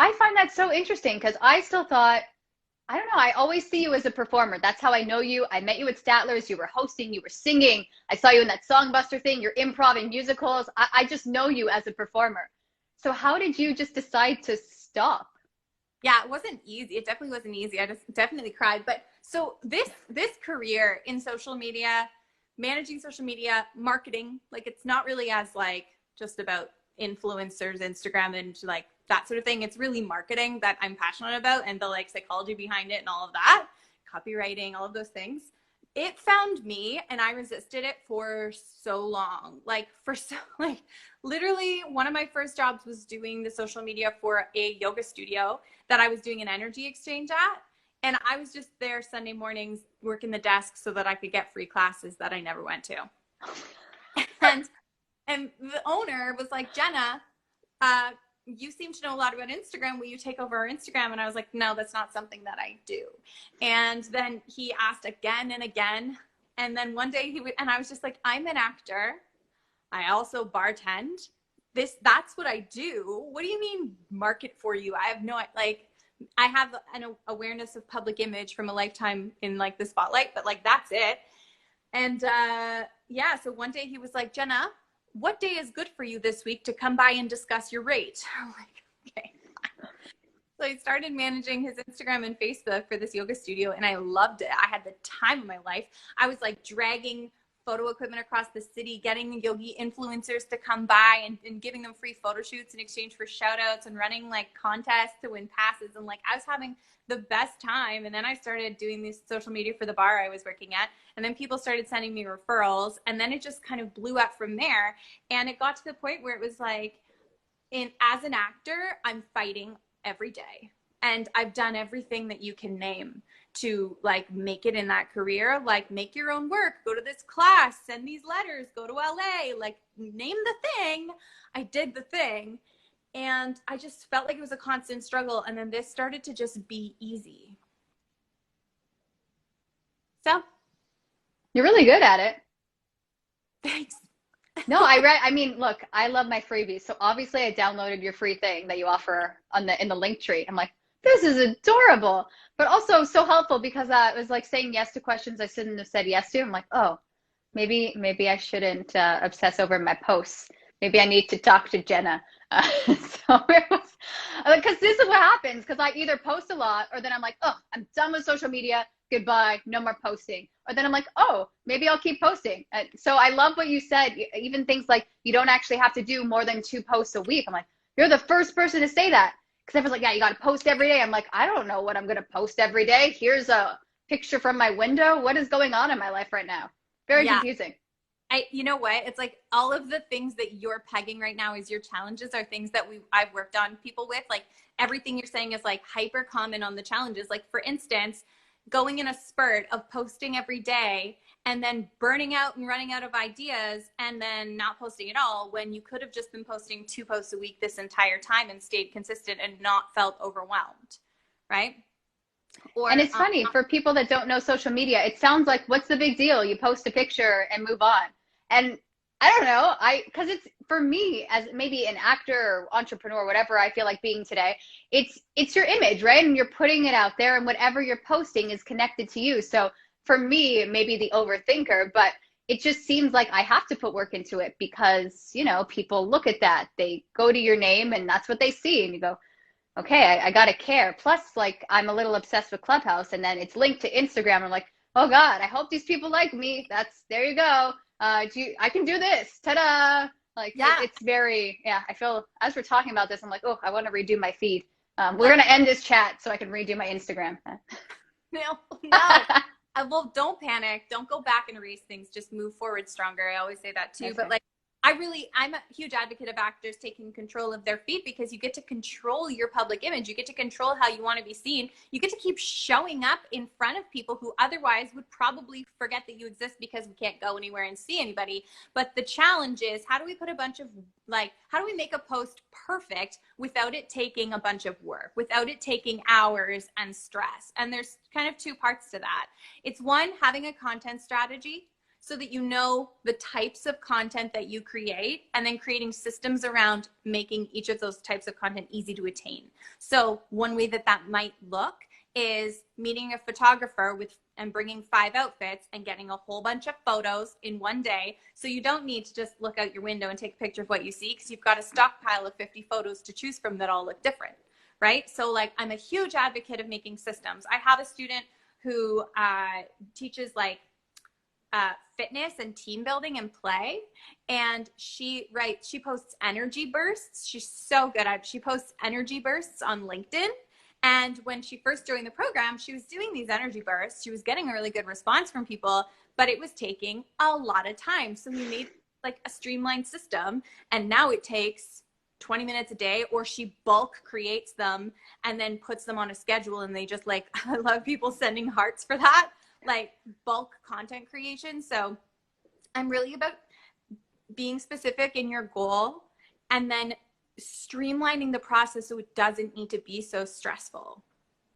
I find that so interesting because I still thought, I don't know, I always see you as a performer. That's how I know you. I met you at Statler's, you were hosting, you were singing. I saw you in that Songbuster thing, you're improv in musicals. I just know you as a performer. So how did you just decide to stop? Yeah, it wasn't easy. It definitely wasn't easy. I just definitely cried. But so this career in social media, managing social media, marketing, like it's not really as like just about influencers, Instagram and like that sort of thing. It's really marketing that I'm passionate about and the like psychology behind it and all of that, copywriting, all of those things. It found me and I resisted it for so long. Like for so like literally one of my first jobs was doing the social media for a yoga studio that I was doing an energy exchange at. And I was just there Sunday mornings working the desk so that I could get free classes that I never went to. And and the owner was like, Jenna, you seem to know a lot about Instagram. Will you take over our Instagram? And I was like, no, that's not something that I do. And then he asked again and again. And then one day and I was just like, I'm an actor. I also bartend. That's what I do. What do you mean market for you? I have no, like, I have an awareness of public image from a lifetime in like the spotlight, but like, that's it. And yeah, so one day he was like, Jenna, what day is good for you this week to come by and discuss your rate? I'm like, okay. So I started managing his Instagram and Facebook for this yoga studio and I loved it. I had the time of my life. I was like dragging photo equipment across the city, getting yogi influencers to come by and giving them free photo shoots in exchange for shout outs and running like contests to win passes. And like, I was having the best time. And then I started doing this social media for the bar I was working at. And then people started sending me referrals. And then it just kind of blew up from there. And it got to the point where it was like, as an actor, I'm fighting every day. And I've done everything that you can name to like make it in that career, like make your own work, go to this class, send these letters, go to LA, like name the thing. I did the thing. And I just felt like it was a constant struggle. And then this started to just be easy. So. You're really good at it. Thanks. No, I mean, look, I love my freebies. So obviously I downloaded your free thing that you offer in the link tree. I'm like, this is adorable, but also so helpful because it was like saying yes to questions I shouldn't have said yes to. I'm like, oh, maybe I shouldn't obsess over my posts. Maybe I need to talk to Jenna. So it was, because this is what happens, because I either post a lot or then I'm like, oh, I'm done with social media. Goodbye, no more posting. Or then I'm like, oh, maybe I'll keep posting. So I love what you said, even things like you don't actually have to do more than 2 posts a week. I'm like, you're the first person to say that. Because everyone's like, yeah, you got to post every day. I'm like, I don't know what I'm going to post every day. Here's a picture from my window. What is going on in my life right now? Very confusing. You know what? It's like all of the things that you're pegging right now as your challenges are things that I've worked on people with. Like everything you're saying is like hyper common on the challenges. Like for instance, going in a spurt of posting every day and then burning out and running out of ideas and then not posting at all when you could have just been posting 2 posts a week this entire time and stayed consistent and not felt overwhelmed, right? And it's funny for people that don't know social media, it sounds like, what's the big deal? You post a picture and move on. And I don't know, because it's, for me, as maybe an actor or entrepreneur, whatever I feel like being today, it's your image, right? And you're putting it out there and whatever you're posting is connected to you. So for me, maybe the overthinker, but it just seems like I have to put work into it because, people look at that, they go to your name and that's what they see. And you go, okay, I got to care. Plus, like, I'm a little obsessed with Clubhouse and then it's linked to Instagram. I'm like, oh God, I hope these people like me. There you go. I can do this. Ta-da. Like, yeah. It's very, I feel, as we're talking about this, I'm like, oh, I want to redo my feed. We're going to end this chat so I can redo my Instagram. No. Well, don't panic. Don't go back and erase things. Just move forward stronger. I always say that too. Okay. But like, I'm a huge advocate of actors taking control of their feed because you get to control your public image. You get to control how you want to be seen. You get to keep showing up in front of people who otherwise would probably forget that you exist because we can't go anywhere and see anybody. But the challenge is, how do we put how do we make a post perfect without it taking a bunch of work, without it taking hours and stress? And there's kind of 2 parts to that. It's one, having a content strategy. so that you know the types of content that you create, and then creating systems around making each of those types of content easy to attain. So one way that that might look is meeting a photographer and bringing 5 outfits and getting a whole bunch of photos in one day. So you don't need to just look out your window and take a picture of what you see, because you've got a stockpile of 50 photos to choose from that all look different, right? So like, I'm a huge advocate of making systems. I have a student who teaches like fitness and team building and play, and she posts energy bursts. She's so good at it. She posts energy bursts on LinkedIn. And when she first joined the program, she was doing these energy bursts. She was getting a really good response from people, but it was taking a lot of time. So we made like a streamlined system, and now it takes 20 minutes a day, or she bulk creates them and then puts them on a schedule. And they just like, I love people sending hearts for that, like bulk content creation. So I'm really about being specific in your goal and then streamlining the process so it doesn't need to be so stressful.